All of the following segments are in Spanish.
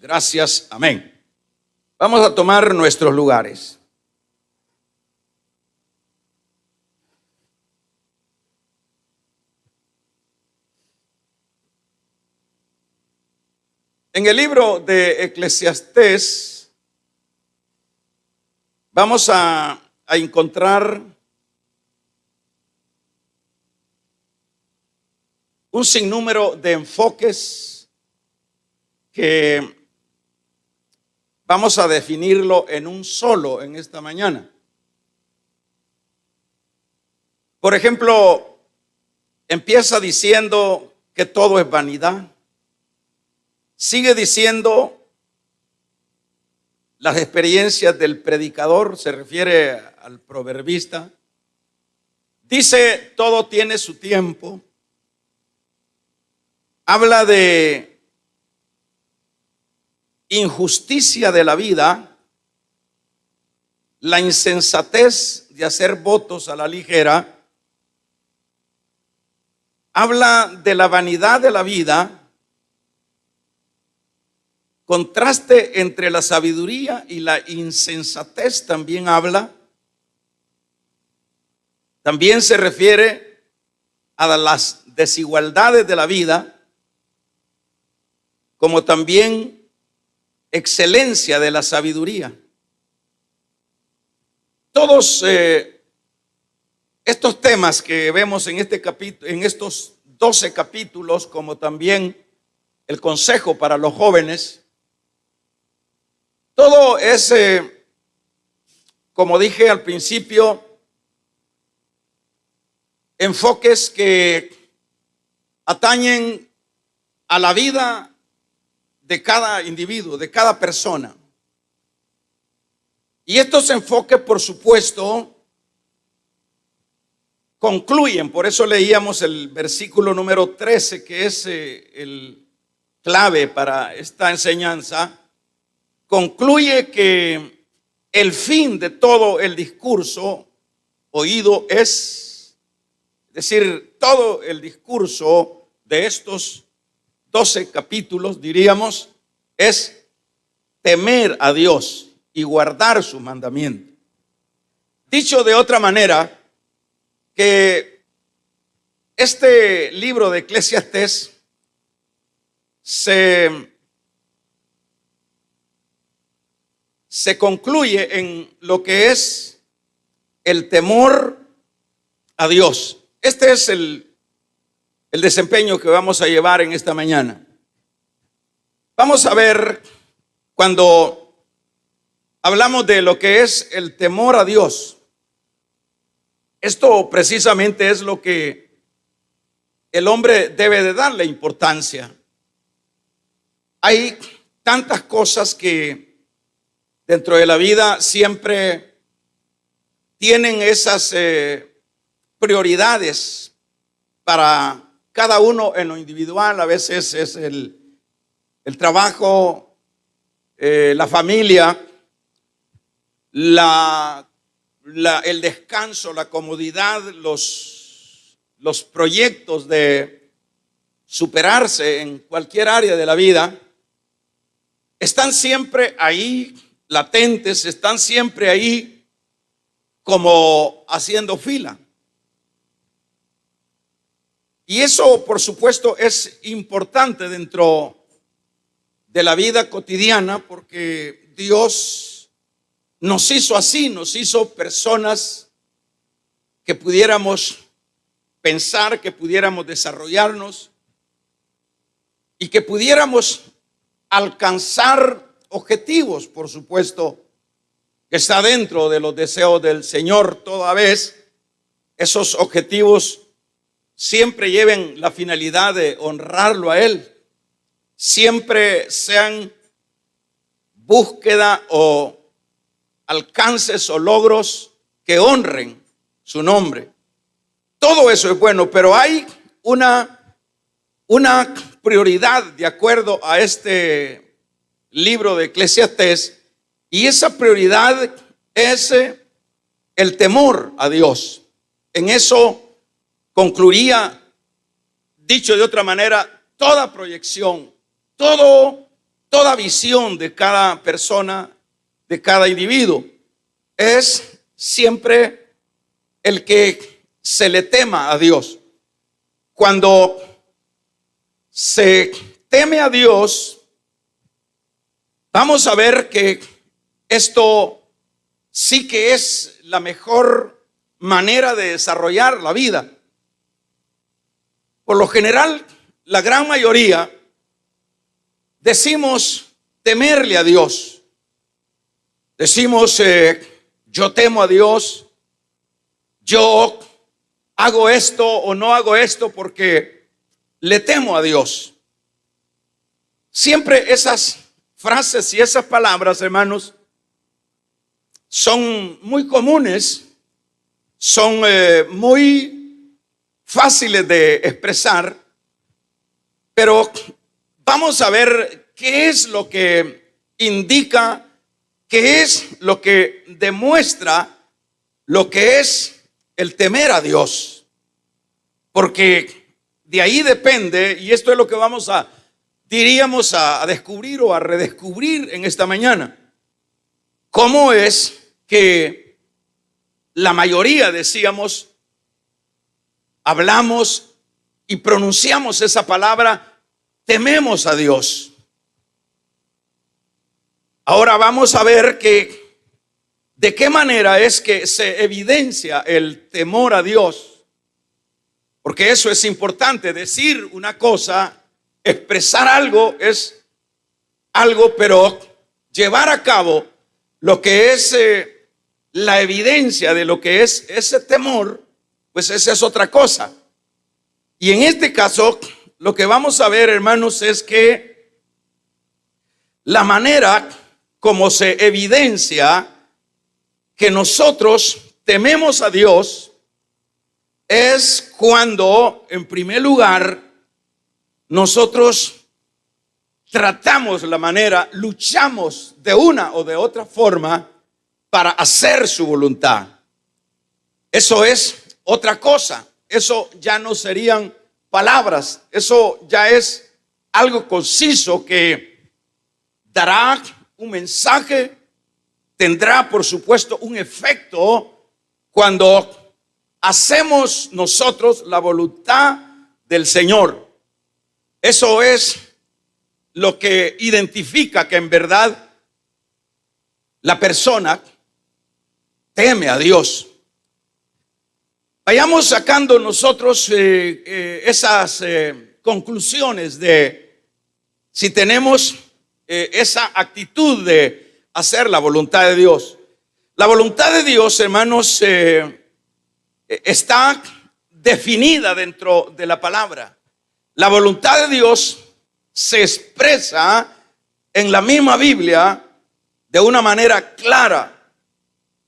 Gracias. Amén. Vamos a tomar nuestros lugares. En el libro de Eclesiastés vamos a encontrar un sinnúmero de enfoques que vamos a definirlo en un solo en esta mañana. Por ejemplo, empieza diciendo que todo es vanidad. Sigue diciendo las experiencias del predicador, se refiere al proverbista. Dice, todo tiene su tiempo. Habla de injusticia de la vida, la insensatez de hacer votos a la ligera. Habla de la vanidad de la vida. Contraste entre la sabiduría y la insensatez también habla. También se refiere a las desigualdades de la vida, como también excelencia de la sabiduría. Todos estos temas que vemos en este capítulo, en estos 12 capítulos, como también el consejo para los jóvenes, todo es, como dije al principio, enfoques que atañen a la vida de cada individuo, de cada persona. Y estos enfoques, por supuesto, concluyen, por eso leíamos el versículo número 13, que es el clave para esta enseñanza. Concluye que el fin de todo el discurso oído es decir, todo el discurso de estos 12 capítulos, diríamos, es temer a Dios y guardar su mandamiento. Dicho de otra manera, que este libro de Eclesiastés se concluye en lo que es el temor a Dios. Este es el desempeño que vamos a llevar en esta mañana. Vamos a ver, cuando hablamos de lo que es el temor a Dios, esto precisamente es lo que el hombre debe de darle importancia. Hay tantas cosas que dentro de la vida siempre tienen esas prioridades para cada uno en lo individual. A veces es el trabajo, la familia, el descanso, la comodidad, los proyectos de superarse en cualquier área de la vida. Están siempre ahí latentes, están siempre ahí como haciendo fila. Y eso, por supuesto, es importante dentro de la vida cotidiana, porque Dios nos hizo así, nos hizo personas que pudiéramos pensar, que pudiéramos desarrollarnos y que pudiéramos alcanzar objetivos, por supuesto, que está dentro de los deseos del Señor. Toda vez esos objetivos siempre lleven la finalidad de honrarlo a Él, siempre sean búsqueda o alcances o logros que honren su nombre. Todo eso es bueno, pero hay una prioridad de acuerdo a este libro de Eclesiastés, y esa prioridad es el temor a Dios. En eso concluía, dicho de otra manera, toda proyección, todo toda visión de cada persona, de cada individuo, es siempre el que se le tema a Dios. Cuando se teme a Dios, vamos a ver que esto sí que es la mejor manera de desarrollar la vida. Por lo general, la gran mayoría decimos temerle a Dios. Decimos, yo temo a Dios, yo hago esto o no hago esto porque le temo a Dios. Siempre esas frases y esas palabras, hermanos, son muy comunes, son muy fáciles de expresar, pero vamos a ver qué es lo que indica, qué es lo que demuestra lo que es el temer a Dios. Porque de ahí depende, y esto es lo que vamos a, diríamos, a descubrir o a redescubrir en esta mañana. ¿Cómo es que la mayoría, decíamos, hablamos y pronunciamos esa palabra, tememos a Dios? Ahora vamos a ver que de qué manera es que se evidencia el temor a Dios, porque eso es importante. Decir una cosa, expresar algo es algo, pero llevar a cabo lo que es la evidencia de lo que es ese temor, pues esa es otra cosa. Y en este caso, lo que vamos a ver, hermanos, es que la manera como se evidencia que nosotros tememos a Dios es cuando, en primer lugar, nosotros tratamos la manera, luchamos de una o de otra forma para hacer su voluntad. Eso es otra cosa. Eso ya no serían palabras. Eso ya es algo conciso que dará un mensaje, tendrá por supuesto un efecto cuando hacemos nosotros la voluntad del Señor. Eso es lo que identifica que en verdad la persona teme a Dios. Vayamos sacando nosotros esas conclusiones de si tenemos esa actitud de hacer la voluntad de Dios. La voluntad de Dios, hermanos, está definida dentro de la palabra. La voluntad de Dios se expresa en la misma Biblia de una manera clara.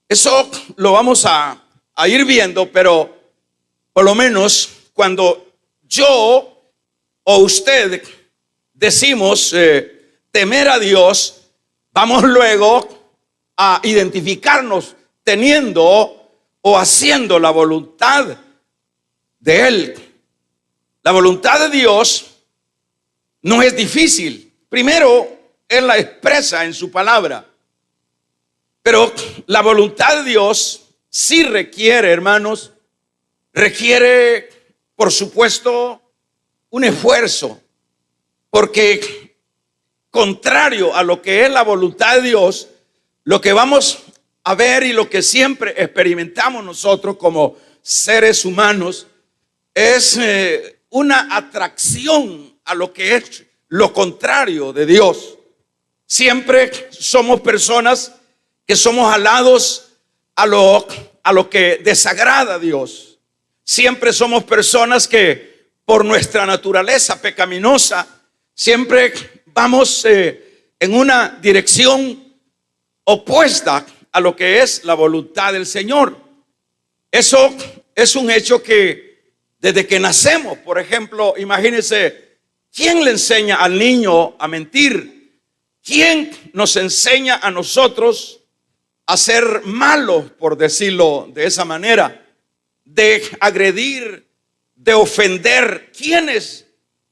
Eso lo vamos a ir viendo, pero por lo menos cuando yo o usted decimos temer a Dios, vamos luego a identificarnos teniendo o haciendo la voluntad de Él. La voluntad de Dios no es difícil. Primero, Él la expresa en su palabra. Pero la voluntad de Dios sí requiere, hermanos, requiere, por supuesto, un esfuerzo. Porque contrario a lo que es la voluntad de Dios, lo que vamos a ver y lo que siempre experimentamos nosotros como seres humanos es una atracción a lo que es lo contrario de Dios. Siempre somos personas que somos jalados a lo que desagrada a Dios. Siempre somos personas que por nuestra naturaleza pecaminosa siempre vamos en una dirección opuesta a lo que es la voluntad del Señor. Eso es un hecho que desde que nacemos, por ejemplo, imagínense, ¿quién le enseña al niño a mentir? ¿Quién nos enseña a nosotros a ser malos, por decirlo de esa manera? De agredir, de ofender. ¿Quiénes?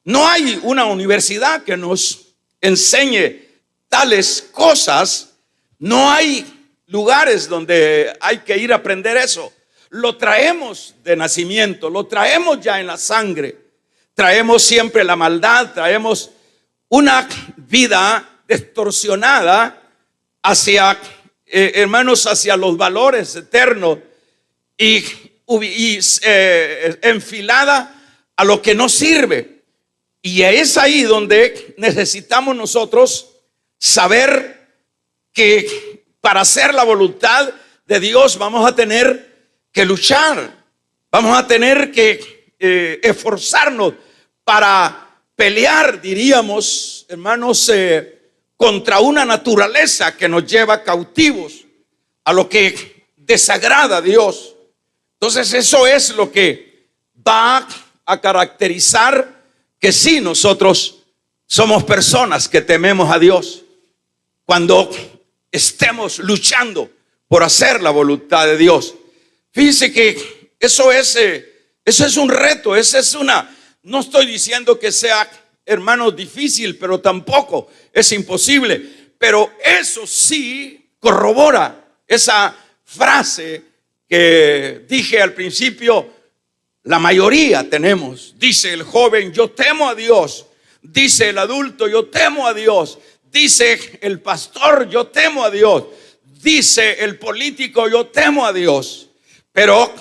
No hay una universidad que nos enseñe tales cosas, no hay lugares donde hay que ir a aprender eso. Lo traemos de nacimiento, lo traemos ya en la sangre. Traemos siempre la maldad, traemos una vida distorsionada hacia, hermanos, hacia los valores eternos y enfilada a lo que no sirve. Y es ahí donde necesitamos nosotros saber que para hacer la voluntad de Dios vamos a tener que luchar, vamos a tener que esforzarnos para pelear, diríamos, hermanos, contra una naturaleza que nos lleva cautivos a lo que desagrada a Dios. Entonces eso es lo que va a caracterizar que sí, nosotros somos personas que tememos a Dios cuando estemos luchando por hacer la voluntad de Dios. Fíjense que eso es un reto, no estoy diciendo que sea, hermanos, difícil, pero tampoco es imposible. Pero eso sí corrobora esa frase que dije al principio, la mayoría tenemos. Dice el joven, yo temo a Dios. Dice el adulto, yo temo a Dios. Dice el pastor, yo temo a Dios. Dice el político, yo temo a Dios. Pero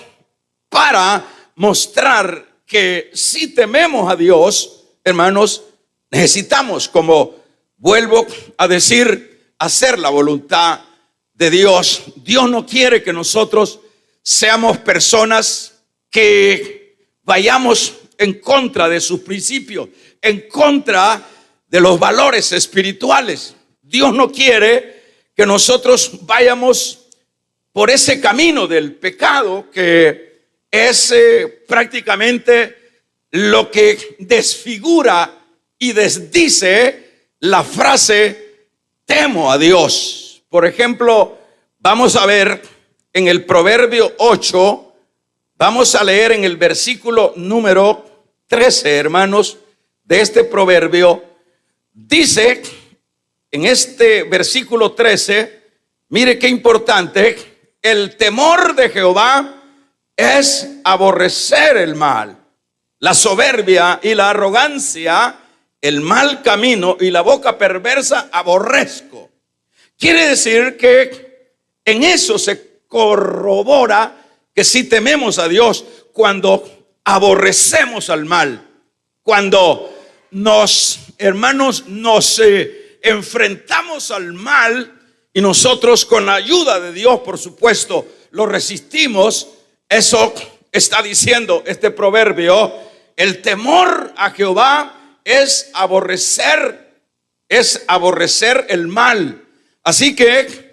para mostrar que si tememos a Dios, hermanos, necesitamos, como vuelvo a decir, hacer la voluntad de Dios. Dios no quiere que nosotros seamos personas que vayamos en contra de sus principios, en contra de los valores espirituales. Dios no quiere que nosotros vayamos por ese camino del pecado, que es prácticamente lo que desfigura y desdice la frase temo a Dios. Por ejemplo, vamos a ver en el Proverbio 8, vamos a leer en el versículo número 13, hermanos, de este proverbio. Dice en este versículo 13, mire qué importante: el temor de Jehová es aborrecer el mal, la soberbia y la arrogancia, el mal camino y la boca perversa aborrezco. Quiere decir que en eso se corrobora que si tememos a Dios, cuando aborrecemos al mal, cuando hermanos, nos enfrentamos al mal y nosotros con la ayuda de Dios, por supuesto, lo resistimos. Eso está diciendo este proverbio: el temor a Jehová es aborrecer el mal. Así que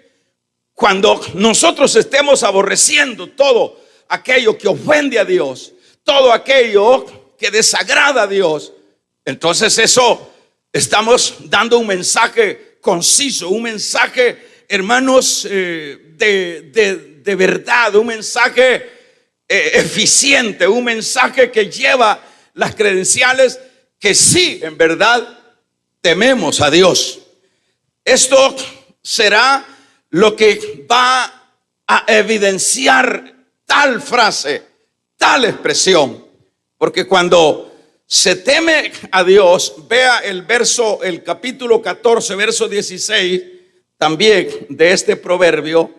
cuando nosotros estemos aborreciendo todo aquello que ofende a Dios, todo aquello que desagrada a Dios, entonces eso estamos dando un mensaje conciso, un mensaje, hermanos, de verdad, un mensaje eficiente, un mensaje que lleva las credenciales que sí, en verdad, tememos a Dios. Esto será lo que va a evidenciar tal frase, tal expresión. Porque cuando se teme a Dios, vea el capítulo 14, verso 16, también de este proverbio.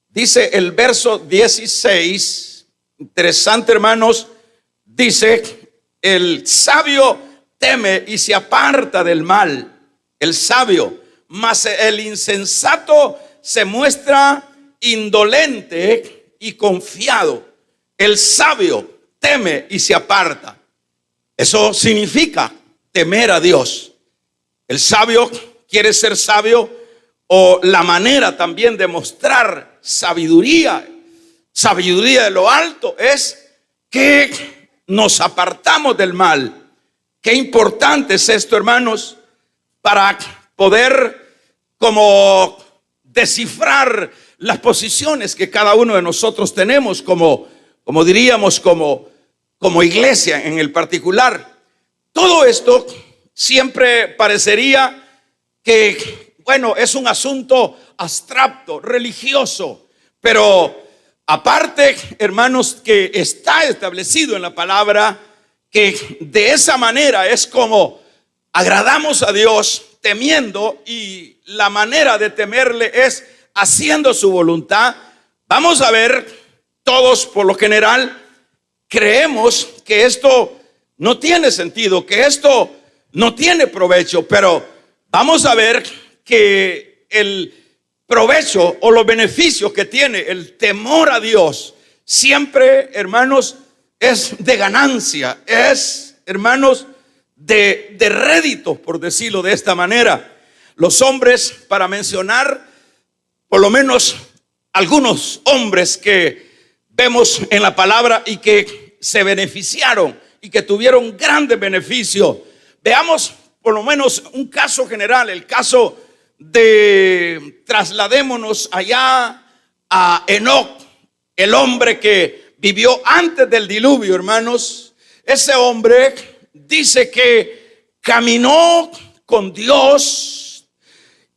Dice el verso 16, interesante, hermanos, dice: el sabio teme y se aparta del mal. El sabio, mas el insensato se muestra indolente y confiado. El sabio teme y se aparta. Eso significa temer a Dios. El sabio quiere ser sabio, o la manera también de mostrar sabiduría de lo alto, es que nos apartamos del mal. Qué importante es esto, hermanos, para poder como descifrar las posiciones que cada uno de nosotros tenemos como diríamos, como iglesia en el particular. Todo esto siempre parecería que, bueno, es un asunto abstracto, religioso, pero aparte, hermanos, que está establecido en la palabra que de esa manera es como agradamos a Dios temiendo, y la manera de temerle es haciendo su voluntad. Vamos a ver, todos por lo general creemos que esto no tiene sentido, que esto no tiene provecho, pero vamos a ver que el provecho o los beneficios que tiene el temor a Dios siempre, hermanos, es de ganancia, es, hermanos, de réditos, por decirlo de esta manera. Los hombres, para mencionar por lo menos algunos hombres que vemos en la palabra y que se beneficiaron y que tuvieron grandes beneficios, veamos por lo menos un caso general, el caso de, trasladémonos allá a Enoc, el hombre que vivió antes del diluvio, hermanos. Ese hombre dice que caminó con Dios,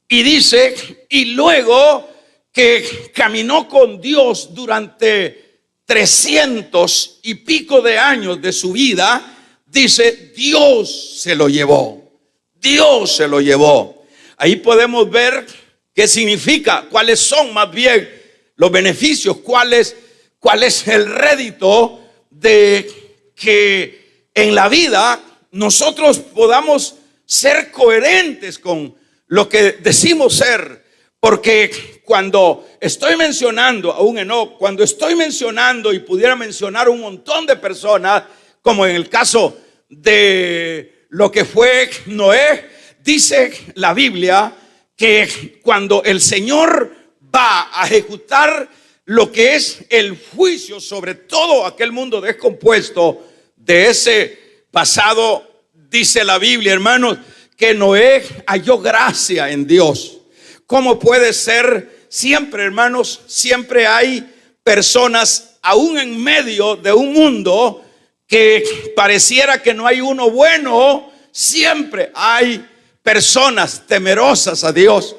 y dice, y luego que caminó con Dios durante 300 y pico de años de su vida, dice, Dios se lo llevó. Dios se lo llevó. Ahí podemos ver qué significa, cuáles son más bien los beneficios, cuál es el rédito de que en la vida nosotros podamos ser coherentes con lo que decimos ser. Porque cuando estoy mencionando a un Enoc, cuando estoy mencionando, y pudiera mencionar un montón de personas, como en el caso de lo que fue Noé, dice la Biblia que cuando el Señor va a ejecutar lo que es el juicio sobre todo aquel mundo descompuesto de ese pasado, dice la Biblia, hermanos, que Noé halló gracia en Dios. ¿Cómo puede ser? Siempre, hermanos, siempre hay personas, aún en medio de un mundo que pareciera que no hay uno bueno, siempre hay personas temerosas a Dios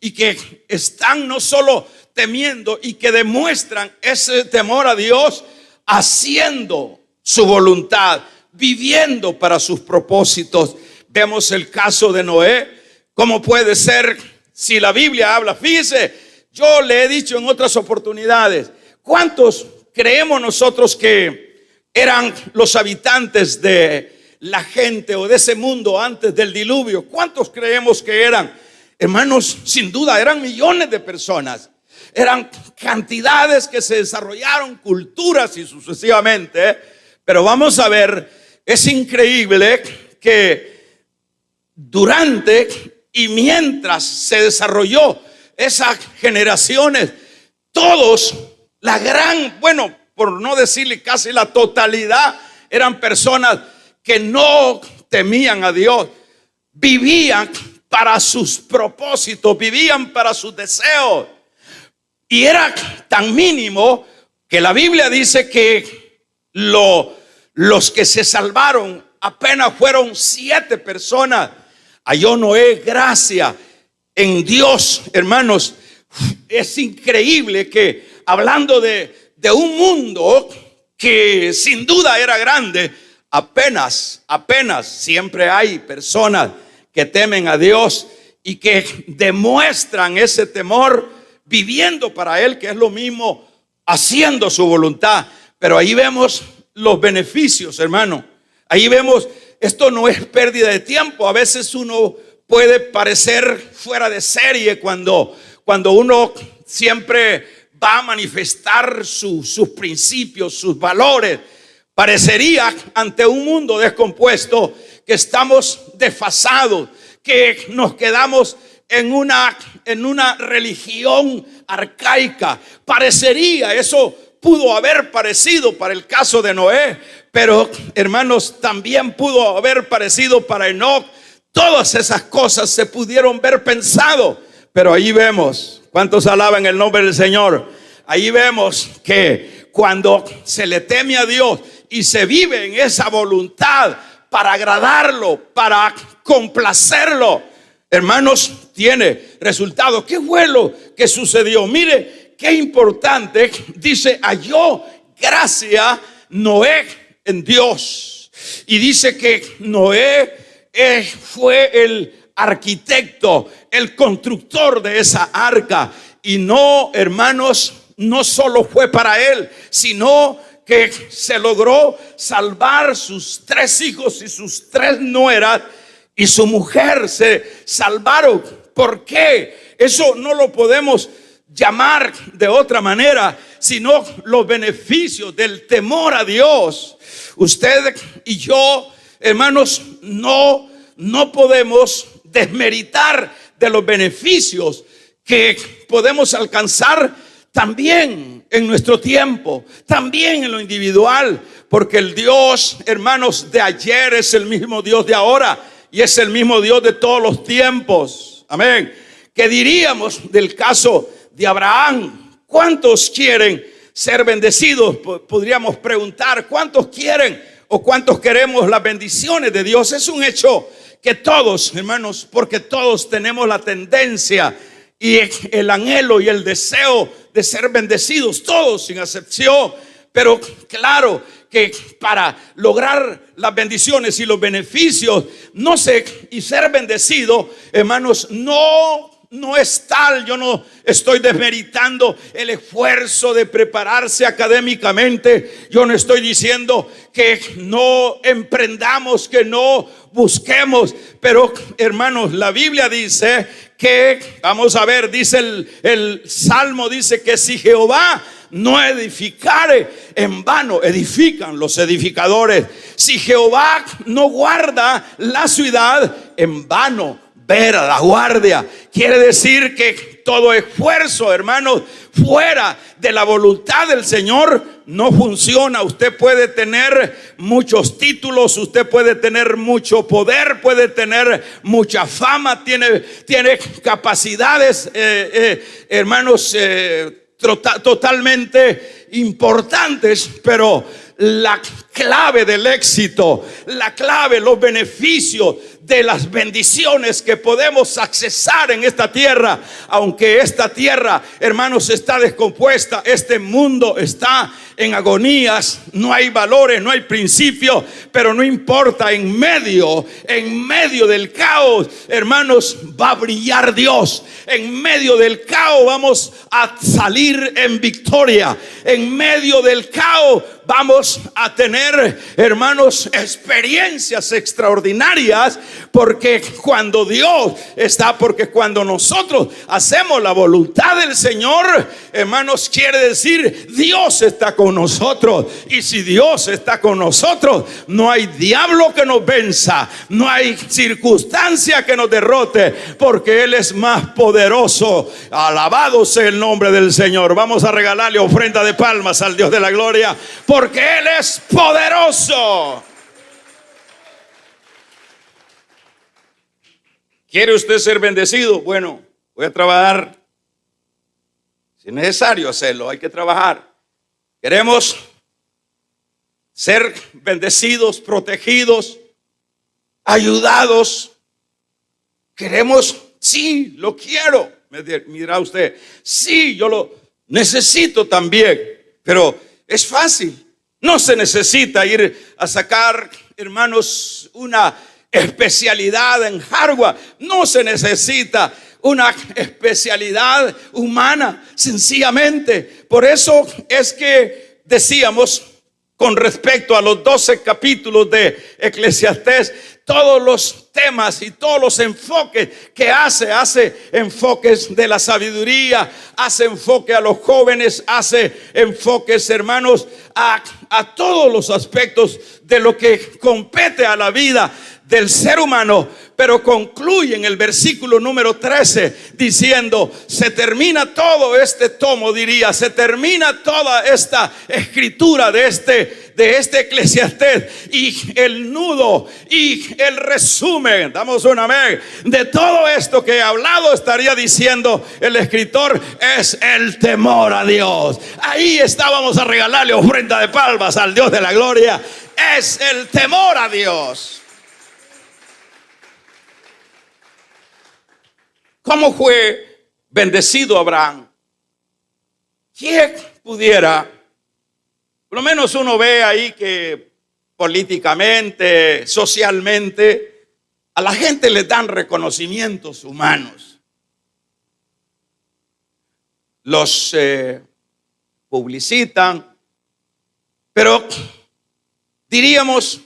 y que están no solo temiendo, y que demuestran ese temor a Dios haciendo su voluntad, viviendo para sus propósitos. Vemos el caso de Noé. ¿Cómo puede ser? Si la Biblia habla, fíjese, yo le he dicho en otras oportunidades, ¿cuántos creemos nosotros que eran los habitantes de la gente o de ese mundo antes del diluvio? ¿Cuántos creemos que eran? Hermanos, sin duda eran millones de personas, eran cantidades que se desarrollaron, culturas y sucesivamente. Pero vamos a ver, es increíble que durante y mientras se desarrolló esas generaciones, todos, la gran, bueno, por no decirle casi la totalidad, eran personas que no temían a Dios, vivían para sus propósitos, vivían para sus deseos, y era tan mínimo que la Biblia dice que los que se salvaron apenas fueron 7 personas. Halló Noé gracia en Dios, hermanos. Es increíble que hablando de un mundo que sin duda era grande, apenas siempre hay personas que temen a Dios y que demuestran ese temor viviendo para Él, que es lo mismo haciendo su voluntad. Pero ahí vemos los beneficios, hermano. Ahí vemos, esto no es pérdida de tiempo. A veces uno puede parecer fuera de serie cuando uno siempre va a manifestar sus principios, sus valores. Parecería ante un mundo descompuesto que estamos desfasados, que nos quedamos en una religión arcaica. Parecería, eso pudo haber parecido para el caso de Noé, pero hermanos, también pudo haber parecido para Enoc. Todas esas cosas se pudieron ver pensado, pero ahí vemos, ¿cuántos alaban el nombre del Señor? Ahí vemos que cuando se le teme a Dios y se vive en esa voluntad para agradarlo, para complacerlo, hermanos, tiene resultado. ¿Qué fue lo que sucedió? Mire, qué importante. Dice, halló gracia Noé en Dios. Y dice que Noé fue el arquitecto, el constructor de esa arca. Y no, hermanos, no solo fue para él, sino que se logró salvar sus 3 hijos y sus 3 nueras, y su mujer se salvaron. ¿Por qué? Eso no lo podemos llamar de otra manera, sino los beneficios del temor a Dios. Usted y yo, hermanos, no podemos desmeritar de los beneficios que podemos alcanzar también en nuestro tiempo, también en lo individual, porque el Dios, hermanos, de ayer es el mismo Dios de ahora y es el mismo Dios de todos los tiempos. Amén. ¿Qué diríamos del caso de Abraham? ¿Cuántos quieren ser bendecidos? Podríamos preguntar, ¿cuántos quieren o cuántos queremos las bendiciones de Dios? Es un hecho que todos, hermanos, porque todos tenemos la tendencia y el anhelo y el deseo de ser bendecidos, todos sin excepción. Pero claro que para lograr las bendiciones y los beneficios y ser bendecido, hermanos, no es tal. Yo no estoy desmeritando el esfuerzo de prepararse académicamente. Yo no estoy diciendo que no emprendamos, que no busquemos. Pero, hermanos, la Biblia dice que, vamos a ver, dice el Salmo, dice que si Jehová no edificare, en vano edifican los edificadores. Si Jehová no guarda la ciudad, en vano vela la guardia. Quiere decir que todo esfuerzo, hermanos, fuera de la voluntad del Señor no funciona. Usted puede tener muchos títulos, usted puede tener mucho poder, puede tener mucha fama, tiene capacidades, hermanos, totalmente importantes, pero la clave del éxito, la clave, los beneficios de las bendiciones que podemos accesar en esta tierra, aunque esta tierra, hermanos, está descompuesta, este mundo está en agonías, no hay valores, no hay principios, pero no importa, en medio del caos, hermanos, va a brillar Dios. En medio del caos vamos a salir en victoria. En medio del caos vamos a tener, hermanos, experiencias extraordinarias, porque cuando nosotros hacemos la voluntad del Señor, hermanos, quiere decir Dios está con nosotros. Y si Dios está con nosotros, no hay diablo que nos venza, no hay circunstancia que nos derrote, porque Él es más poderoso. Alabado sea el nombre del Señor. Vamos a regalarle ofrenda de palmas al Dios de la gloria, porque Él es poderoso. ¿Quiere usted ser bendecido? Bueno, voy a trabajar. Si es necesario hacerlo, hay que trabajar. Queremos ser bendecidos, protegidos, ayudados. Queremos, sí, lo quiero. Me dirá usted, sí, yo lo necesito también. Pero es fácil. No se necesita ir a sacar, hermanos, una especialidad en Harvard. No se necesita una especialidad humana, sencillamente. Por eso es que decíamos, con respecto a los 12 capítulos de Eclesiastés, todos los temas y todos los enfoques que hace enfoques de la sabiduría, hace enfoque a los jóvenes, hace enfoques, hermanos, a todos los aspectos de lo que compete a la vida del ser humano. Pero concluye en el versículo número 13 diciendo: se termina todo este tomo, se termina toda esta escritura de este Eclesiastés, y el nudo y el resumen, damos un amén, de todo esto que he hablado, estaría diciendo el escritor, es el temor a Dios. Ahí estábamos a regalarle ofrenda de palmas al Dios de la gloria. Es el temor a Dios. ¿Cómo fue bendecido Abraham? ¿Quién pudiera? Por lo menos uno ve ahí que políticamente, socialmente, a la gente le dan reconocimientos humanos. Los publicitan, pero diríamos,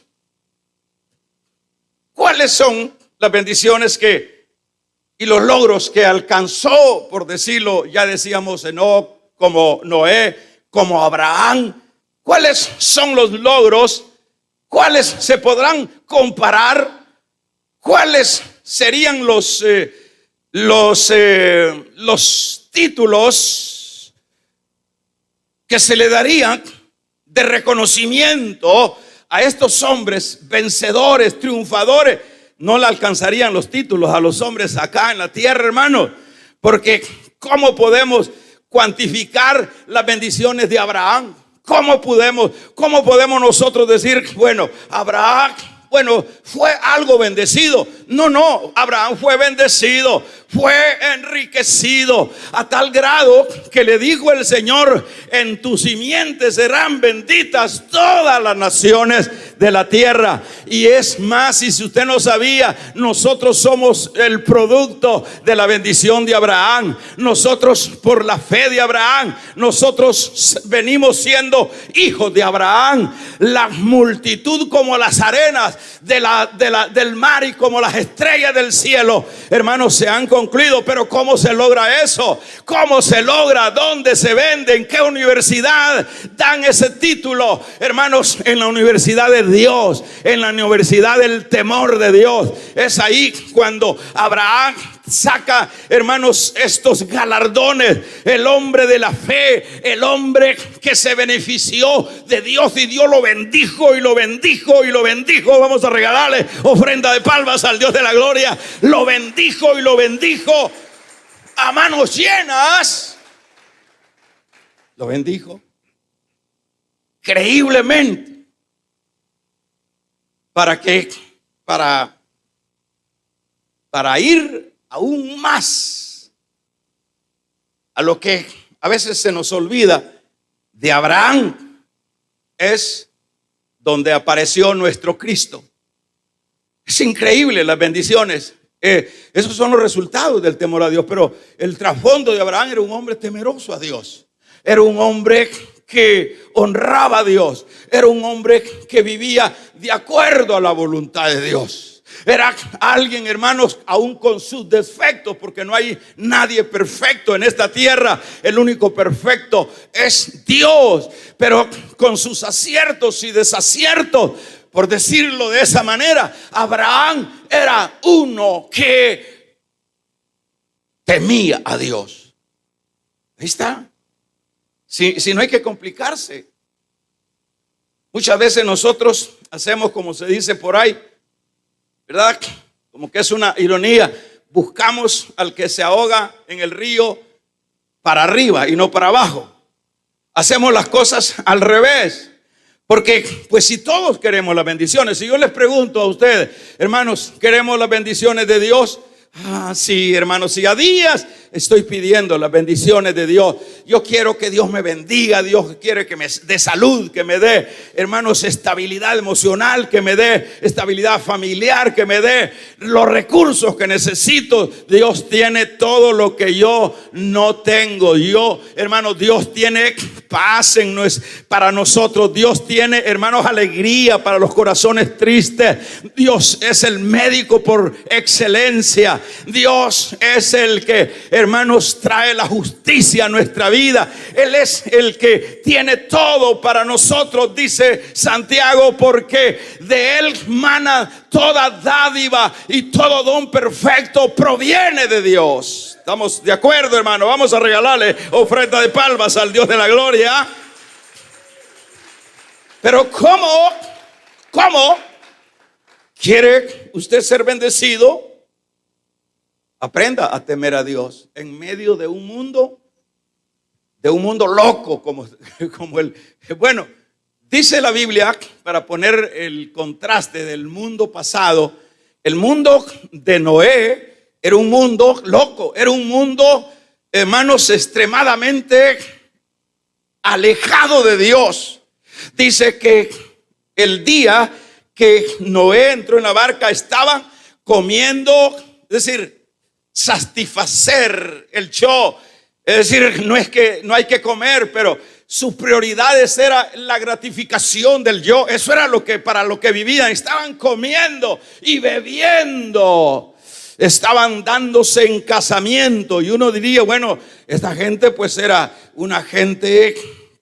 ¿cuáles son las bendiciones y los logros que alcanzó, por decirlo, ya decíamos Enoc, como Noé, como Abraham? ¿Cuáles son los logros? ¿Cuáles se podrán comparar? ¿Cuáles serían los títulos que se le darían de reconocimiento a estos hombres vencedores, triunfadores? No le alcanzarían los títulos a los hombres acá en la tierra, hermanos, porque ¿cómo podemos cuantificar las bendiciones de Abraham? ¿Cómo podemos nosotros decir, bueno, Abraham, bueno, fue algo bendecido? No, Abraham fue bendecido, fue enriquecido a tal grado que le dijo el Señor: en tu simiente serán benditas todas las naciones de la tierra. Y es más, y si usted no sabía, nosotros somos el producto de la bendición de Abraham. Nosotros, por la fe de Abraham, nosotros venimos siendo hijos de Abraham. La multitud como las arenas del mar y como las estrellas del cielo, hermanos, se han concluido. Pero ¿cómo se logra eso? ¿Cómo se logra? ¿Dónde se vende? ¿En qué universidad dan ese título? Hermanos, en la universidad de Dios, en la universidad del temor de Dios. Es ahí cuando Abraham saca, hermanos, estos galardones. El hombre de la fe, el hombre que se benefició de Dios, y Dios lo bendijo y lo bendijo y lo bendijo. Vamos a regalarle ofrenda de palmas al Dios de la gloria. Lo bendijo y lo bendijo a manos llenas. Lo bendijo creíblemente. ¿Para qué? Para ir aún más a lo que a veces se nos olvida de Abraham. Es donde apareció nuestro Cristo. Es increíble las bendiciones. Esos son los resultados del temor a Dios. Pero el trasfondo de Abraham era un hombre temeroso a Dios. Era un hombre que honraba a Dios. Era un hombre que vivía de acuerdo a la voluntad de Dios. Era alguien, hermanos, aún con sus defectos, porque no hay nadie perfecto en esta tierra. El único perfecto es Dios, pero con sus aciertos y desaciertos, por decirlo de esa manera. Abraham era uno que temía a Dios. Ahí está. Si no hay que complicarse. Muchas veces nosotros hacemos, como se dice por ahí, ¿verdad? Como que es una ironía. Buscamos al que se ahoga en el río para arriba y no para abajo. Hacemos las cosas al revés. Porque pues si todos queremos las bendiciones, si yo les pregunto a ustedes, hermanos, ¿queremos las bendiciones de Dios? Sí, hermanos, y a días estoy pidiendo las bendiciones de Dios. Yo quiero que Dios me bendiga. Dios quiere que me dé salud, que me dé, hermanos, estabilidad emocional, que me dé estabilidad familiar, que me dé los recursos que necesito. Dios tiene todo lo que yo no tengo. Hermanos, Dios tiene paz para nosotros. Dios tiene, hermanos, alegría para los corazones tristes. Dios es el médico por excelencia. Dios es el que, hermanos, trae la justicia a nuestra vida. Él es el que tiene todo para nosotros, dice Santiago, porque de Él mana toda dádiva y todo don perfecto proviene de Dios. ¿Estamos de acuerdo, hermano? Vamos a regalarle ofrenda de palmas al Dios de la gloria. Pero ¿cómo quiere usted ser bendecido? Aprenda a temer a Dios en medio de un mundo loco como el. Bueno, dice la Biblia, para poner el contraste del mundo pasado, el mundo de Noé era un mundo loco, era un mundo, hermanos, extremadamente alejado de Dios. Dice que el día que Noé entró en la barca estaban comiendo, es decir, satisfacer el yo. Es decir, no es que no hay que comer, pero sus prioridades era la gratificación del yo. Eso era para lo que vivían. Estaban comiendo y bebiendo. Estaban dándose en casamiento. Y uno diría, bueno, esta gente pues era una gente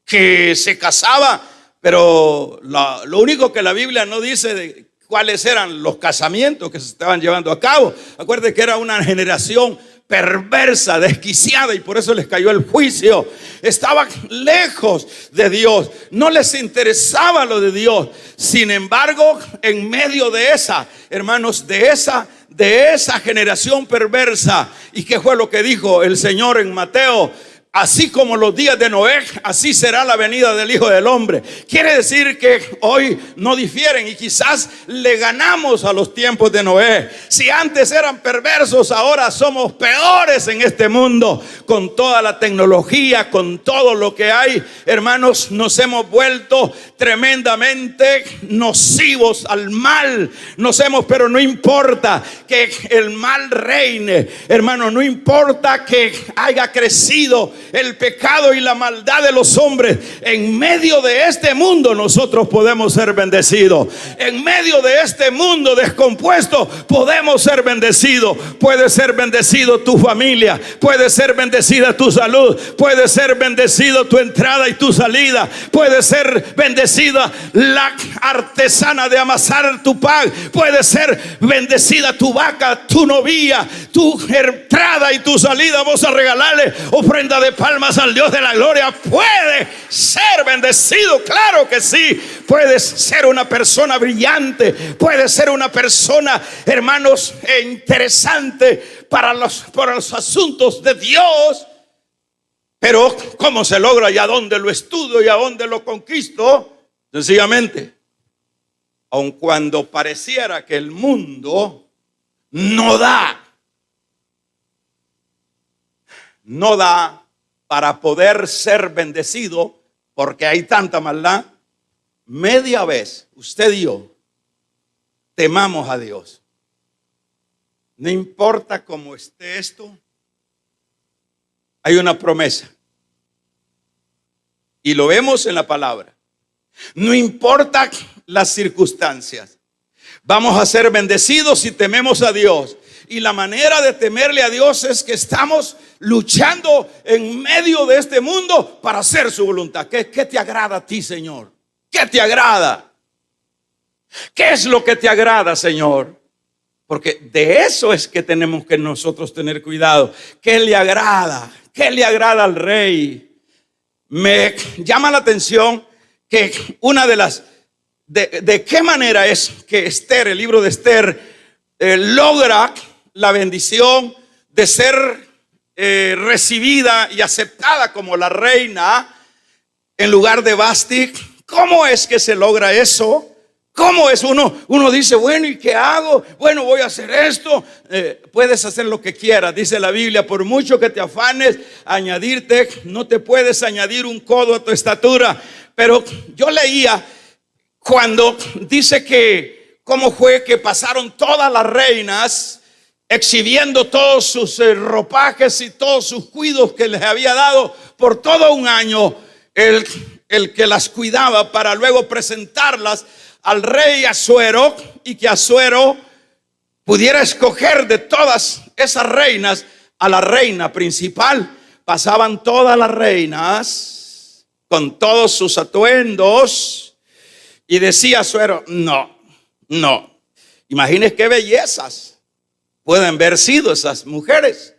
que se casaba. Pero lo único que la Biblia no dice de cuáles eran los casamientos que se estaban llevando a cabo. Acuérdense que era una generación perversa, desquiciada, y por eso les cayó el juicio. Estaban lejos de Dios, no les interesaba lo de Dios. Sin embargo, en medio de esa, hermanos, de esa generación perversa, ¿y qué fue lo que dijo el Señor en Mateo? Así como los días de Noé, así será la venida del Hijo del Hombre. Quiere decir que hoy no difieren y quizás le ganamos a los tiempos de Noé. Si antes eran perversos, ahora somos peores en este mundo. Con toda la tecnología, con todo lo que hay, hermanos, nos hemos vuelto tremendamente nocivos al mal. Pero no importa que el mal reine, hermano, no importa que haya crecido el pecado y la maldad de los hombres. En medio de este mundo nosotros podemos ser bendecidos. En medio de este mundo descompuesto podemos ser bendecidos. Puede ser bendecido tu familia, puede ser bendecida tu salud, puede ser bendecido tu entrada y tu salida, puede ser bendecida la artesana de amasar tu pan, puede ser bendecida tu vaca, tu novia, tu entrada y tu salida. Vamos a regalarle ofrenda de palmas al Dios de la gloria. Puede ser bendecido, claro que sí. Puedes ser una persona brillante, puedes ser una persona, hermanos, interesante para los asuntos de Dios. Pero ¿cómo se logra y a dónde lo estudio y a dónde lo conquisto? Sencillamente, aun cuando pareciera que el mundo no da para poder ser bendecido, porque hay tanta maldad, media vez usted y yo temamos a Dios. No importa cómo esté esto, hay una promesa. Y lo vemos en la palabra. No importa las circunstancias, vamos a ser bendecidos si tememos a Dios. Y la manera de temerle a Dios es que estamos luchando en medio de este mundo para hacer su voluntad. ¿Qué te agrada a ti, Señor? ¿Qué te agrada? ¿Qué es lo que te agrada, Señor? Porque de eso es que tenemos que nosotros tener cuidado. ¿Qué le agrada? ¿Qué le agrada al rey? Me llama la atención que una de las de qué manera es que Esther, el libro de Esther, logra la bendición de ser recibida y aceptada como la reina en lugar de Vasti. ¿Cómo es que se logra eso? ¿Cómo es? Uno dice, bueno, ¿y qué hago? Bueno, voy a hacer esto. Puedes hacer lo que quieras. Dice la Biblia, por mucho que te afanes añadirte, no te puedes añadir un codo a tu estatura. Pero yo leía cuando dice que cómo fue que pasaron todas las reinas exhibiendo todos sus ropajes y todos sus cuidados que les había dado por todo un año el que las cuidaba, para luego presentarlas al rey Asuero, y que Asuero pudiera escoger de todas esas reinas a la reina principal. Pasaban todas las reinas con todos sus atuendos y decía Asuero, no. Imagínense qué bellezas pueden haber sido esas mujeres,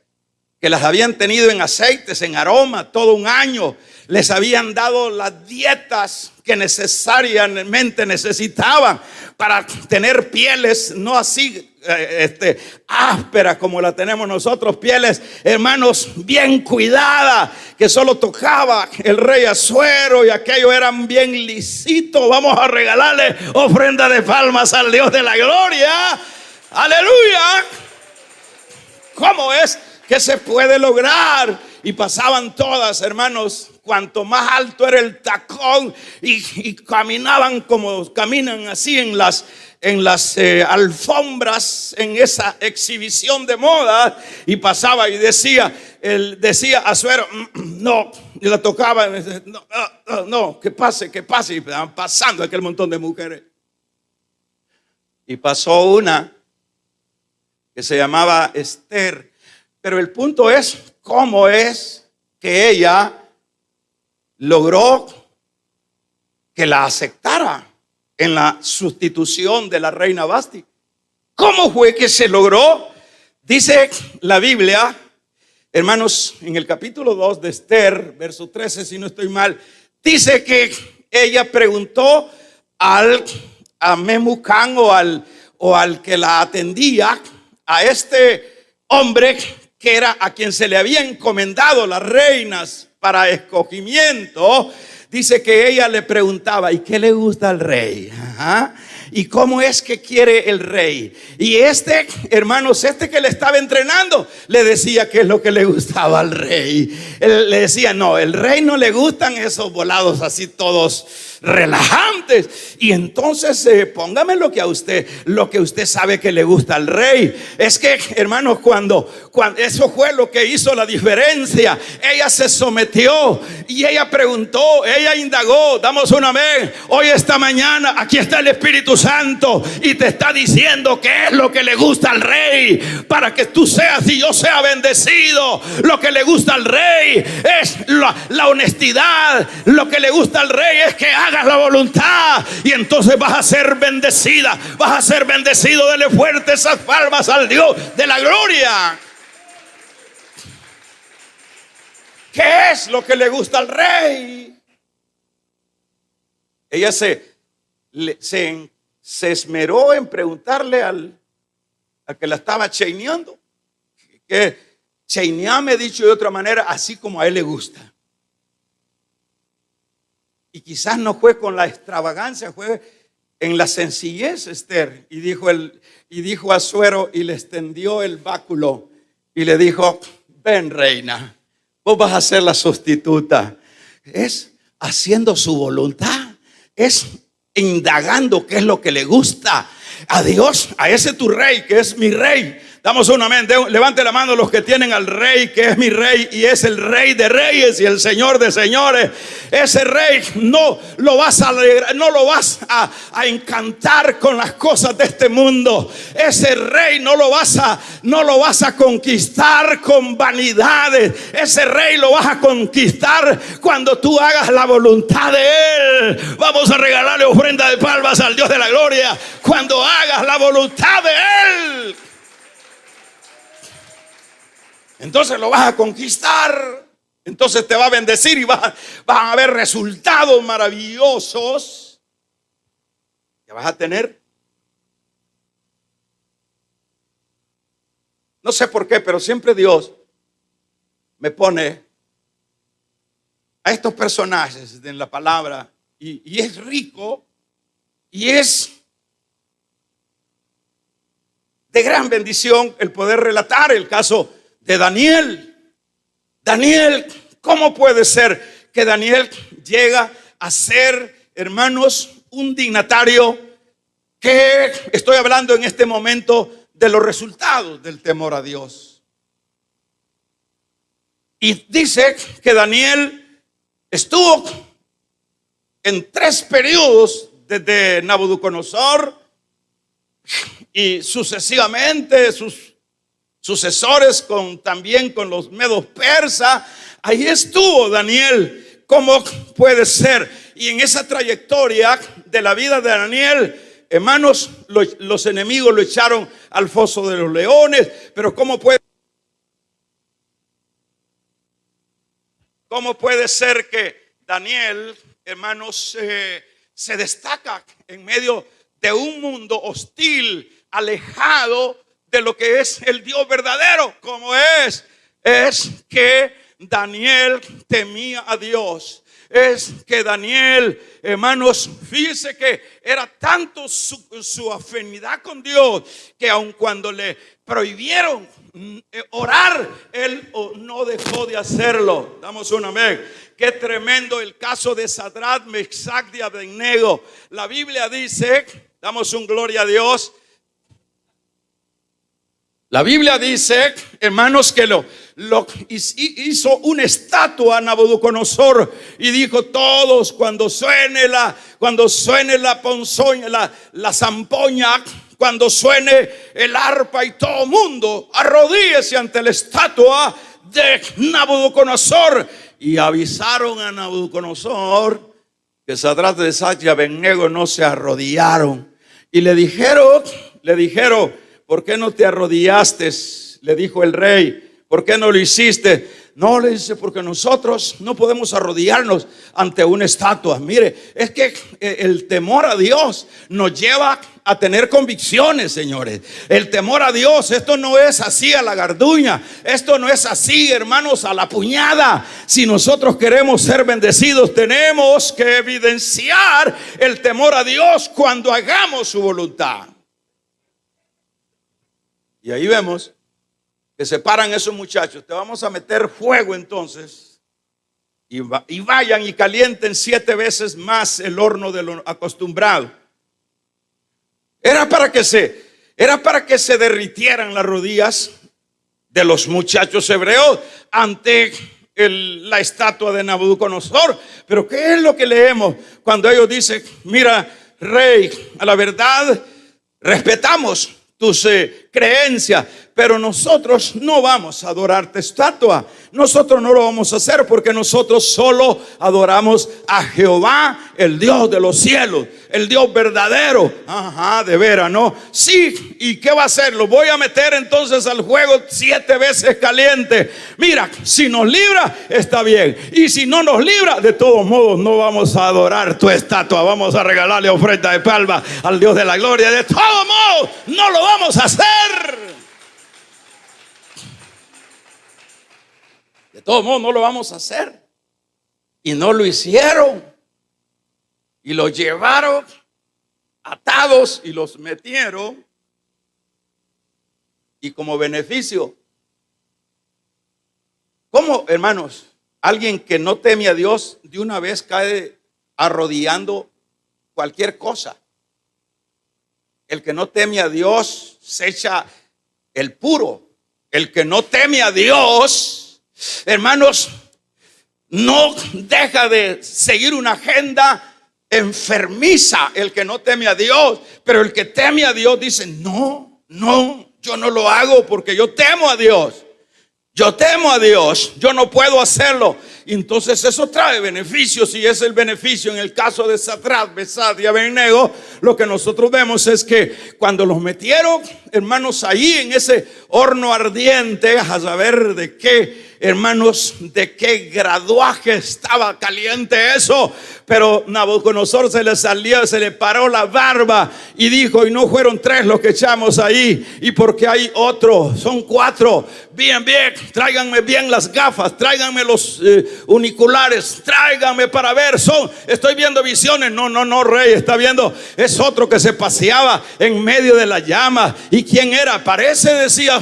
que las habían tenido en aceites, en aroma, todo un año. Les habían dado las dietas que necesariamente necesitaban para tener pieles no así ásperas como la tenemos nosotros, pieles, hermanos, bien cuidadas, que solo tocaba el rey Asuero, y aquello eran bien lisitos. Vamos a regalarle ofrenda de palmas al Dios de la gloria. Aleluya. ¿Cómo es que se puede lograr? Y pasaban todas, hermanos, cuanto más alto era el tacón, y caminaban como caminan así en las alfombras, en esa exhibición de moda. Y pasaba y decía a Suero, no, y la tocaba, no, que pase, y estaban pasando aquel montón de mujeres. Y pasó una que se llamaba Esther. Pero el punto es cómo es que ella logró que la aceptara en la sustitución de la reina Vasti. ¿Cómo fue que se logró? Dice la Biblia, hermanos, en el capítulo 2 de Esther, verso 13, si no estoy mal, dice que ella preguntó a Memucán o al que la atendía, a este hombre que era a quien se le había encomendado las reinas para escogimiento. Dice que ella le preguntaba, ¿y qué le gusta al rey? Ajá. ¿Y cómo es que quiere el rey? Y hermanos, que le estaba entrenando, le decía qué es lo que le gustaba al rey. Él le decía, no, el rey no le gustan esos volados así todos relajantes. Y entonces póngame lo que usted sabe que le gusta al rey. Es que, hermanos, cuando eso fue lo que hizo la diferencia. Ella se sometió y ella preguntó, ella indagó. Damos un amén. Hoy, esta mañana, aquí está el Espíritu Santo y te está diciendo qué es lo que le gusta al rey, para que tú seas y yo sea bendecido. Lo que le gusta al rey es la honestidad. Lo que le gusta al rey es que hagas la voluntad, y entonces vas a ser bendecida, vas a ser bendecido. Dele fuerte esas palmas al Dios de la gloria. ¿Qué es lo que le gusta al rey? Ella se esmeró en preguntarle al que la estaba chaineando, que chaineame, dicho de otra manera, así como a él le gusta. Y quizás no fue con la extravagancia, fue en la sencillez, Esther. Y dijo a Suero, y le extendió el báculo y le dijo, ven, reina, vos vas a ser la sustituta. Es haciendo su voluntad, es indagando qué es lo que le gusta a Dios, a ese tu rey, que es mi rey. Damos un amén. Levante la mano los que tienen al rey, que es mi rey y es el rey de reyes y el señor de señores. Ese rey no lo vas a alegrar, no lo vas a encantar con las cosas de este mundo. Ese rey no lo vas a conquistar con vanidades. Ese rey lo vas a conquistar cuando tú hagas la voluntad de él. Vamos a regalarle ofrenda de palmas al Dios de la gloria cuando hagas la voluntad de él. Entonces lo vas a conquistar. Entonces te va a bendecir y van a haber resultados maravillosos que vas a tener. No sé por qué, pero siempre Dios me pone a estos personajes en la palabra, y es rico y es de gran bendición el poder relatar el caso de Daniel. Daniel, ¿cómo puede ser que Daniel llega a ser, hermanos, un dignatario? Que estoy hablando en este momento de los resultados del temor a Dios. Y dice que Daniel estuvo en 3 periodos desde Nabucodonosor y sucesivamente sus sucesores, también con los medos persas. Ahí estuvo Daniel. ¿Cómo puede ser? Y en esa trayectoria de la vida de Daniel, hermanos, los enemigos lo echaron al foso de los leones. Pero ¿cómo puede ser que Daniel, hermanos, se destaca en medio de un mundo hostil, alejado de lo que es el Dios verdadero? ¿Cómo es? Es que Daniel temía a Dios. Es que Daniel, hermanos, fíjese que era tanto su afinidad con Dios, que aun cuando le prohibieron orar, él no dejó de hacerlo. Damos un amén. Qué tremendo el caso de Sadrach, Mesach y Abednego. La Biblia dice, damos un gloria a Dios. La Biblia dice, hermanos, que lo hizo una estatua a Nabucodonosor y dijo: todos cuando suene la ponzoña, la zampoña, cuando suene el arpa, y todo mundo arrodíllese ante la estatua de Nabucodonosor. Y avisaron a Nabucodonosor que Sadrach, Mesach y Abednego no se arrodillaron. Y le dijeron, ¿por qué no te arrodillaste? Le dijo el rey, ¿por qué no lo hiciste? No, le dice, porque nosotros no podemos arrodillarnos ante una estatua. Mire, es que el temor a Dios nos lleva a tener convicciones, señores. El temor a Dios, esto no es así a la garduña, esto no es así, hermanos, a la puñada. Si nosotros queremos ser bendecidos, tenemos que evidenciar el temor a Dios cuando hagamos su voluntad. Y ahí vemos que se paran esos muchachos. Te vamos a meter fuego entonces. Y vayan y calienten 7 veces más el horno de lo acostumbrado. Era para que se derritieran las rodillas de los muchachos hebreos ante la estatua de Nabucodonosor. Pero ¿qué es lo que leemos cuando ellos dicen: mira, rey, a la verdad respetamos tus creencias, pero nosotros no vamos a adorar tu estatua. Nosotros no lo vamos a hacer, porque nosotros solo adoramos a Jehová, el Dios de los cielos, el Dios verdadero. Ajá, de veras, ¿no? Sí, ¿y qué va a hacer? Lo voy a meter entonces al fuego 7 veces caliente. Mira, si nos libra, está bien. Y si no nos libra, de todos modos no vamos a adorar tu estatua. Vamos a regalarle ofrenda de palma al Dios de la gloria. De todos modos, no lo vamos a hacer. De todos modos no lo vamos a hacer. Y no lo hicieron. Y los llevaron atados y los metieron. Y como beneficio, ¿cómo, hermanos? Alguien que no teme a Dios de una vez cae arrodillando cualquier cosa. El que no teme a Dios se echa el puro. El que no teme a Dios, hermanos, no deja de seguir una agenda enfermiza. El que no teme a Dios, pero el que teme a Dios dice: no, yo no lo hago porque yo temo a Dios. Yo temo a Dios, yo no puedo hacerlo. Y entonces eso trae beneficios, y es el beneficio en el caso de Sadrach, Mesach y Abednego. Lo que nosotros vemos es que cuando los metieron, hermanos, ahí en ese horno ardiente, a saber de qué, hermanos, de qué graduaje estaba caliente eso, pero Nabucodonosor se le salió, se le paró la barba y dijo: y no fueron 3 los que echamos ahí, y porque hay otro, son 4. Bien, tráiganme bien las gafas, tráiganme los uniculares, tráiganme para ver. Estoy viendo visiones. No, rey, está viendo, es otro que se paseaba en medio de la llama. ¿Y quién era? Parece, decía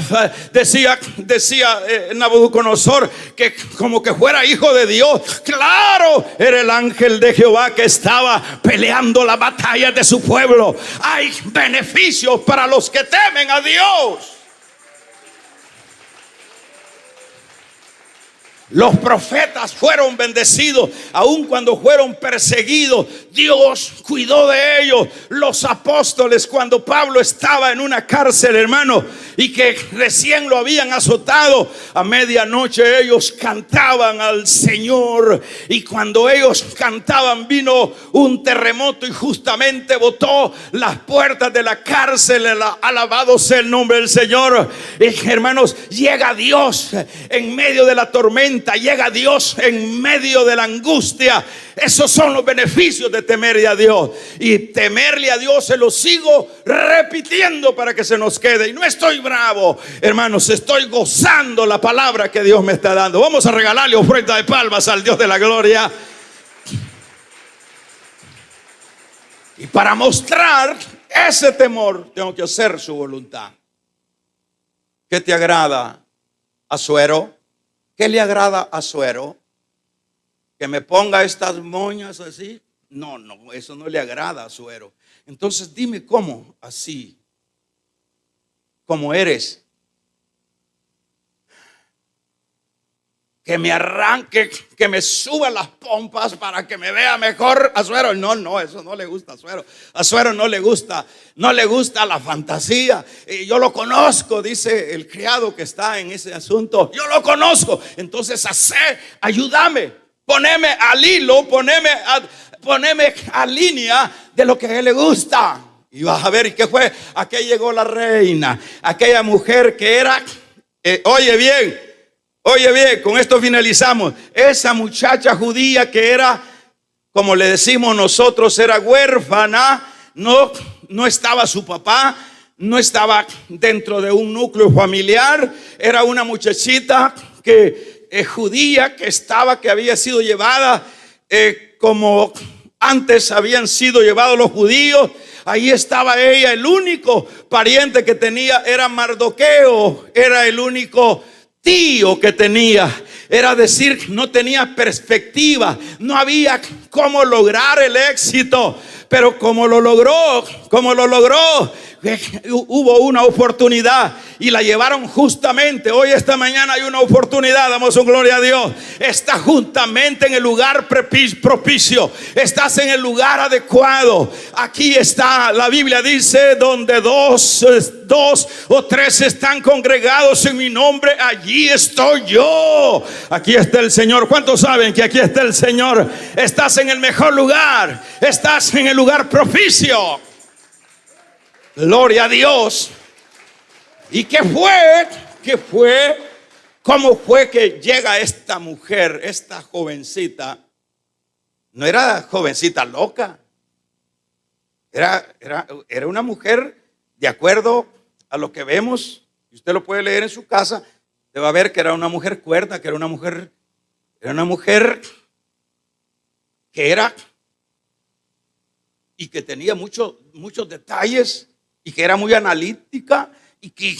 Nabucodonosor, que como que fuera hijo de Dios. Claro, era el ángel de Jehová que estaba peleando la batalla de su pueblo. Hay beneficios para los que temen a Dios. Los profetas fueron bendecidos, aun cuando fueron perseguidos. Dios cuidó de ellos. Los apóstoles, cuando Pablo estaba en una cárcel, hermano, y que recién lo habían azotado, a medianoche ellos cantaban al Señor. Y cuando ellos cantaban, vino un terremoto y justamente botó las puertas de la cárcel. Alabado sea el nombre del Señor. Hermanos, llega Dios en medio de la tormenta. Llega Dios en medio de la angustia. Esos son los beneficios de temerle a Dios. Y temerle a Dios se lo sigo repitiendo para que se nos quede. Y no estoy bravo, hermanos, estoy gozando la palabra que Dios me está dando. Vamos a regalarle ofrenda de palmas al Dios de la gloria. Y para mostrar ese temor, tengo que hacer su voluntad. ¿Qué te agrada, Asuero? ¿Qué le agrada a Asuero? ¿Que me ponga estas moñas así? No, eso no le agrada a Asuero. Entonces dime cómo, así, como eres. Que me arranque, que me suba las pompas para que me vea mejor, Asuero. No, eso no le gusta a Asuero. A Asuero no le gusta la fantasía. Yo lo conozco, dice el criado que está en ese asunto. Yo lo conozco. Entonces, ayúdame, poneme al hilo, poneme a línea de lo que a él le gusta. Y vas a ver, ¿y qué fue? Aquí llegó la reina, aquella mujer que era, oye bien, con esto finalizamos. Esa muchacha judía que era, como le decimos nosotros, era huérfana, no estaba su papá, no estaba dentro de un núcleo familiar, era una muchachita judía que había sido llevada como antes habían sido llevados los judíos. Ahí estaba ella, el único pariente que tenía era Mardoqueo, era el único tío que tenía. Era decir, no tenía perspectiva, no había cómo lograr el éxito, pero como lo logró, hubo una oportunidad y la llevaron justamente. Hoy, esta mañana, hay una oportunidad. Damos un gloria a Dios. Está justamente en el lugar propicio. Estás en el lugar adecuado. Aquí está, la Biblia dice, donde dos o tres están congregados en mi nombre, allí estoy yo. Aquí está el Señor. ¿Cuántos saben que aquí está el Señor? Estás en el mejor lugar. Estás en el lugar propicio. Gloria a Dios. ¿Y qué fue? ¿Cómo fue que llega esta mujer, esta jovencita? No era jovencita loca. Era una mujer, de acuerdo a lo que vemos, y usted lo puede leer en su casa, te va a ver que era una mujer cuerda, que era una mujer que era y que tenía muchos detalles, y que era muy analítica, y que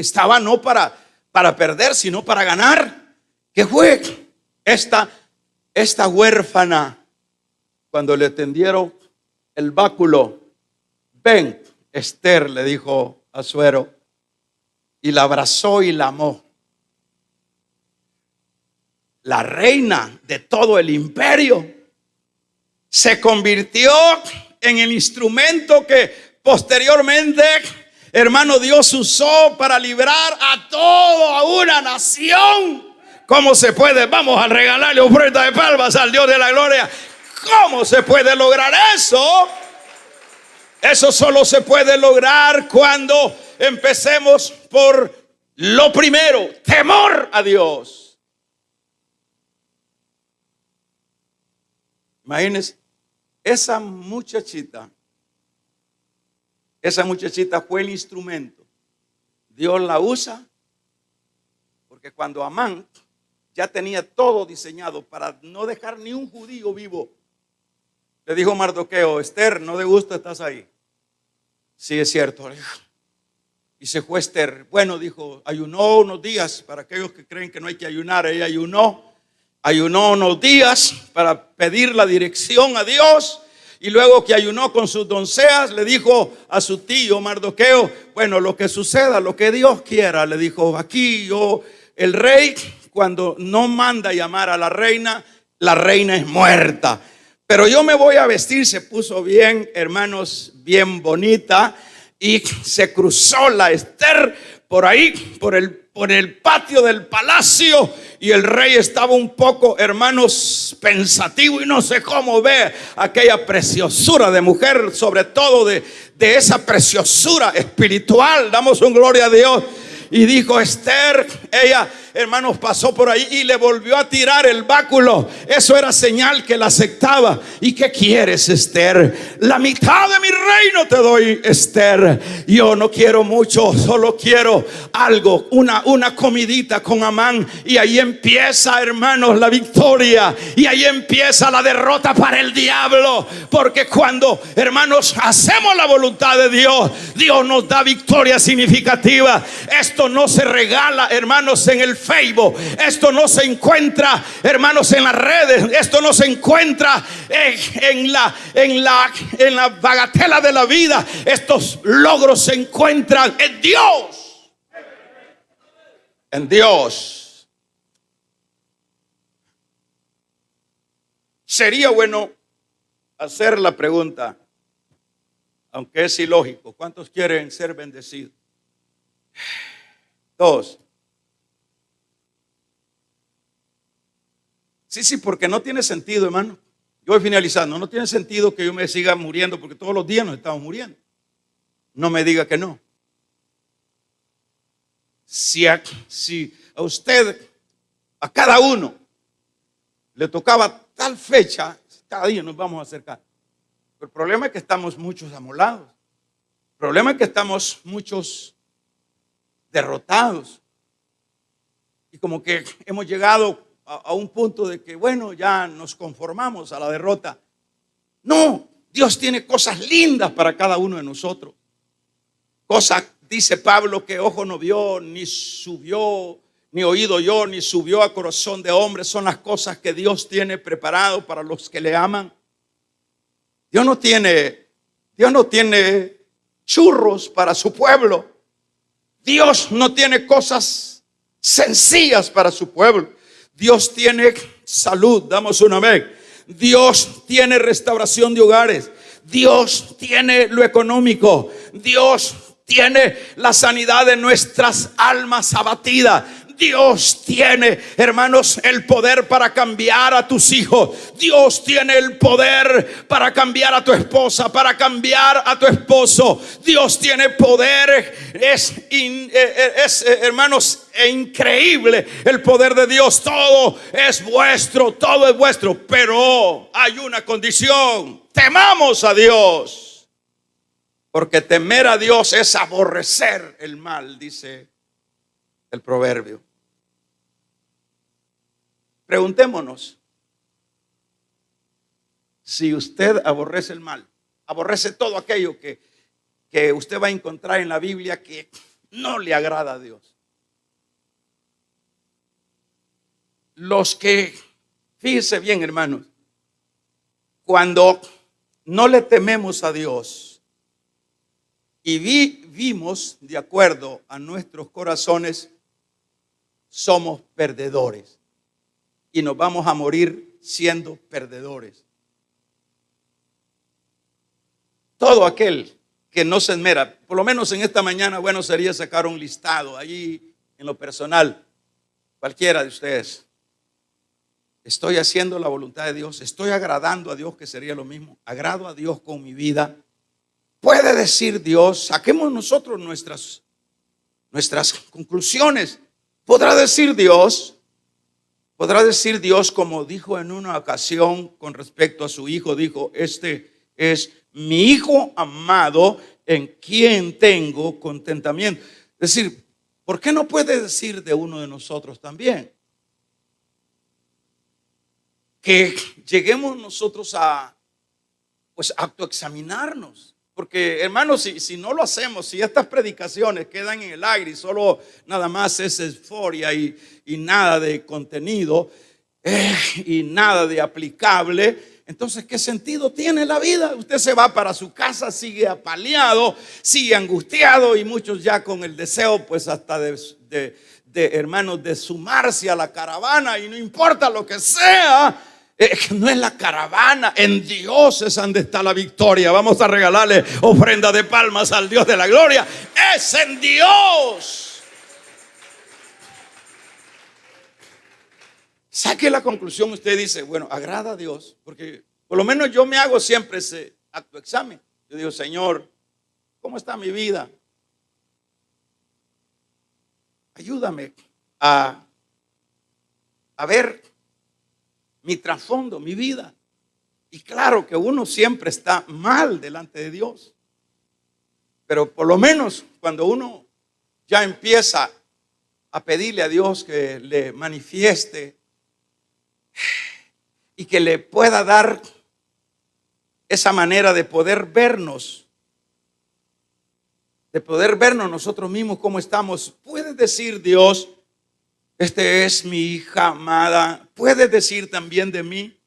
estaba no para perder, sino para ganar. ¿Qué fue? Esta huérfana, cuando le tendieron el báculo, ven, Esther, le dijo a Asuero, y la abrazó y la amó. La reina de todo el imperio se convirtió en el instrumento que posteriormente, hermano, Dios usó para librar a toda una nación. ¿Cómo se puede? Vamos a regalarle ofrenda de palmas al Dios de la gloria. ¿Cómo se puede lograr eso? Eso solo se puede lograr cuando empecemos por lo primero: temor a Dios. Imagínense, esa muchachita fue el instrumento. Dios la usa porque cuando Amán ya tenía todo diseñado para no dejar ni un judío vivo, le dijo Mardoqueo: Esther, ¿no te gusta? ¿Estás ahí? Sí, es cierto. Y se fue Esther. Bueno, dijo, ayunó unos días. Para aquellos que creen que no hay que ayunar, ella ayunó unos días para pedir la dirección a Dios. Y luego que ayunó con sus doncellas, le dijo a su tío Mardoqueo: bueno, lo que suceda, lo que Dios quiera. Le dijo: aquí el rey, cuando no manda llamar a la reina es muerta. Pero yo me voy a vestir. Se puso bien, hermanos, bien bonita, y se cruzó la Esther por ahí, por el patio del palacio, y el rey estaba un poco, hermanos, pensativo, y no sé cómo ve aquella preciosura de mujer, sobre todo de esa preciosura espiritual. Damos un gloria a Dios. Y dijo Esther, hermanos, pasó por ahí y le volvió a tirar el báculo. Eso era señal que la aceptaba. ¿Y qué quieres, Esther? La mitad de mi reino te doy, Esther. Yo no quiero mucho, solo quiero algo, una comidita con Amán. Y ahí empieza, hermanos, la victoria. Y ahí empieza la derrota para el diablo. Porque cuando, hermanos, hacemos la voluntad de Dios, Dios nos da victoria significativa. Esto no se regala, hermanos, en el Facebook. Esto no se encuentra, hermanos, en las redes. Esto no se encuentra en la bagatela de la vida. Estos logros se encuentran en Dios. En Dios. Sería bueno hacer la pregunta, aunque es ilógico: ¿cuántos quieren ser bendecidos? Dos. Sí, porque no tiene sentido, hermano. Yo voy finalizando. No tiene sentido que yo me siga muriendo, porque todos los días nos estamos muriendo. No me diga que no. Si a usted, a cada uno, le tocaba tal fecha, cada día nos vamos a acercar. Pero el problema es que estamos muchos amolados. El problema es que estamos muchos derrotados. Y como que hemos llegado a un punto de que, bueno, ya nos conformamos a la derrota. No, Dios tiene cosas lindas para cada uno de nosotros. Cosas, dice Pablo, que ojo no vio, ni subió, ni oído yo, ni subió a corazón de hombre. Son las cosas que Dios tiene preparado para los que le aman. Dios no tiene churros para su pueblo. Dios no tiene cosas sencillas para su pueblo. Dios tiene salud, damos un amén. Dios tiene restauración de hogares. Dios tiene lo económico. Dios tiene la sanidad de nuestras almas abatidas. Dios tiene, hermanos, el poder para cambiar a tus hijos. Dios tiene el poder para cambiar a tu esposa, para cambiar a tu esposo. Dios tiene poder. Hermanos, es increíble el poder de Dios. Todo es vuestro, todo es vuestro. Pero hay una condición: temamos a Dios. Porque temer a Dios es aborrecer el mal, dice el proverbio. Preguntémonos: si usted aborrece el mal, aborrece todo aquello que usted va a encontrar en la Biblia que no le agrada a Dios. Los que, fíjese bien, hermanos, cuando no le tememos a Dios y vivimos de acuerdo a nuestros corazones, somos perdedores y nos vamos a morir siendo perdedores. Todo aquel que no se esmera, por lo menos en esta mañana, bueno, sería sacar un listado allí en lo personal. Cualquiera de ustedes: estoy haciendo la voluntad de Dios, estoy agradando a Dios, que sería lo mismo, agrado a Dios con mi vida. Puede decir Dios, saquemos nosotros nuestras conclusiones. Podrá decir Dios, como dijo en una ocasión con respecto a su hijo, dijo: este es mi hijo amado, en quien tengo contentamiento. Es decir, ¿por qué no puede decir de uno de nosotros también? Que lleguemos nosotros a autoexaminarnos. Porque, hermanos, si no lo hacemos, si estas predicaciones quedan en el aire y solo nada más es euforia y nada de contenido y nada de aplicable, entonces ¿qué sentido tiene la vida? Usted se va para su casa, sigue apaleado, sigue angustiado, y muchos ya con el deseo pues hasta de hermanos, de sumarse a la caravana, y no importa lo que sea. No es la caravana, en Dios es donde está la victoria. Vamos a regalarle ofrenda de palmas al Dios de la gloria. Es en Dios. Saque la conclusión. Usted dice: bueno, agrada a Dios, porque por lo menos yo me hago siempre ese autoexamen. Yo digo: Señor, ¿cómo está mi vida? Ayúdame a a ver mi trasfondo, mi vida. Y claro que uno siempre está mal delante de Dios. Pero por lo menos cuando uno ya empieza a pedirle a Dios que le manifieste y que le pueda dar esa manera de poder vernos nosotros mismos como estamos. Puede decir Dios, este es mi hija amada. Puede decir también de mí.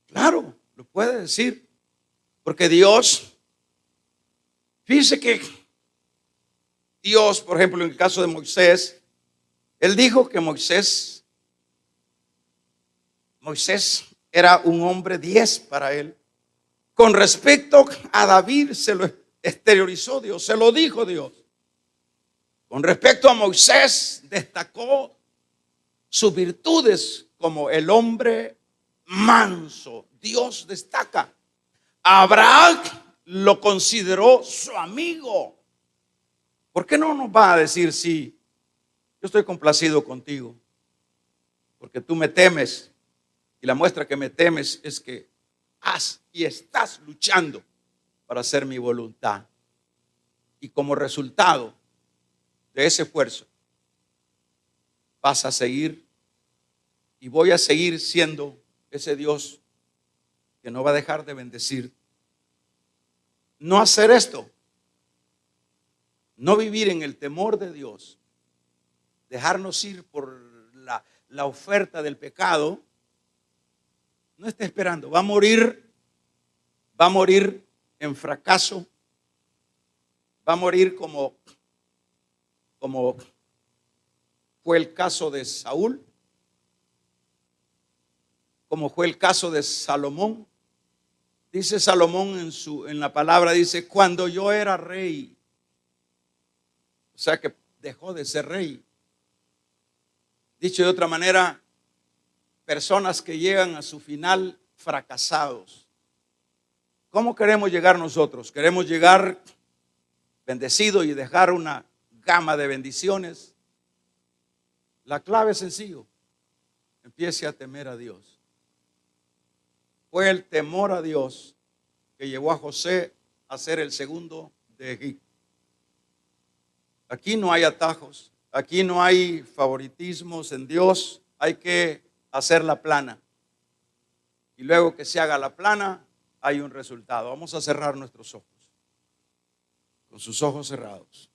Claro, lo puede decir. Porque Dios, fíjese que Dios, por ejemplo, en el caso de Moisés, Él dijo que Moisés era un hombre 10 para Él. Con respecto a David, se lo exteriorizó Dios, se lo dijo Dios. Con respecto a Moisés, destacó sus virtudes como el hombre manso. Dios destaca. Abraham lo consideró su amigo. ¿Por qué no nos va a decir, sí, yo estoy complacido contigo? Porque tú me temes. Y la muestra que me temes es que has y estás luchando para hacer mi voluntad. Y como resultado de ese esfuerzo, vas a seguir y voy a seguir siendo ese Dios que no va a dejar de bendecir. No hacer esto, no vivir en el temor de Dios, dejarnos ir por la oferta del pecado, no esté esperando, va a morir en fracaso, va a morir como fue el caso de Saúl, como fue el caso de Salomón. Dice Salomón en la palabra, dice, cuando yo era rey, o sea que dejó de ser rey. Dicho de otra manera, personas que llegan a su final fracasados. ¿Cómo queremos llegar nosotros? Queremos llegar bendecidos y dejar una gama de bendiciones. La clave es sencillo. Empiece a temer a Dios. Fue el temor a Dios que llevó a José a ser el segundo de Egipto. Aquí no hay atajos, aquí no hay favoritismos en Dios. Hay que hacer la plana. Y luego que se haga la plana, hay un resultado. Vamos a cerrar nuestros ojos, con sus ojos cerrados.